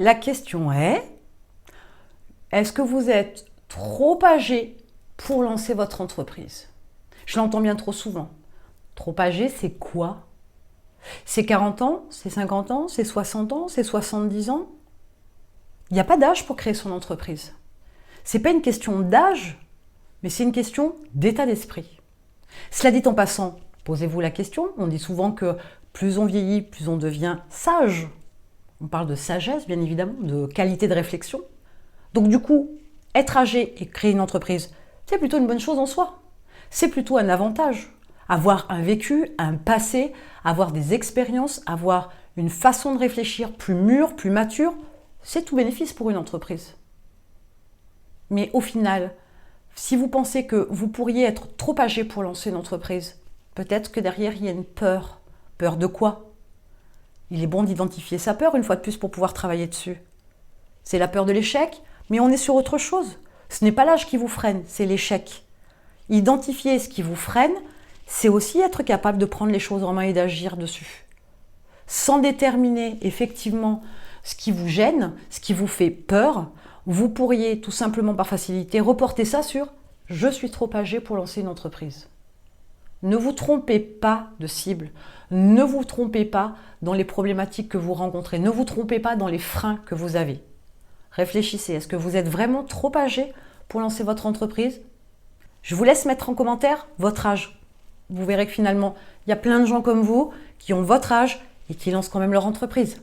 La question est-ce que vous êtes trop âgé pour lancer votre entreprise? Je l'entends bien trop souvent. Trop âgé, c'est quoi? C'est 40 ans? C'est 50 ans? C'est 60 ans? C'est 70 ans? Il n'y a pas d'âge pour créer son entreprise. Ce n'est pas une question d'âge, mais c'est une question d'état d'esprit. Cela dit en passant, posez-vous la question. On dit souvent que plus on vieillit, plus on devient sage. On parle de sagesse, bien évidemment, de qualité de réflexion. Donc du coup, être âgé et créer une entreprise, c'est plutôt une bonne chose en soi. C'est plutôt un avantage. Avoir un vécu, un passé, avoir des expériences, avoir une façon de réfléchir plus mûre, plus mature, c'est tout bénéfice pour une entreprise. Mais au final, si vous pensez que vous pourriez être trop âgé pour lancer une entreprise, peut-être que derrière il y a une peur. Peur de quoi? Il est bon d'identifier sa peur une fois de plus pour pouvoir travailler dessus. C'est la peur de l'échec, mais on est sur autre chose. Ce n'est pas l'âge qui vous freine, c'est l'échec. Identifier ce qui vous freine, c'est aussi être capable de prendre les choses en main et d'agir dessus. Sans déterminer effectivement ce qui vous gêne, ce qui vous fait peur, vous pourriez tout simplement par facilité reporter ça sur « je suis trop âgé pour lancer une entreprise ». Ne vous trompez pas de cible, ne vous trompez pas dans les problématiques que vous rencontrez, ne vous trompez pas dans les freins que vous avez. Réfléchissez, est-ce que vous êtes vraiment trop âgé pour lancer votre entreprise? Je vous laisse mettre en commentaire votre âge. Vous verrez que finalement, il y a plein de gens comme vous qui ont votre âge et qui lancent quand même leur entreprise.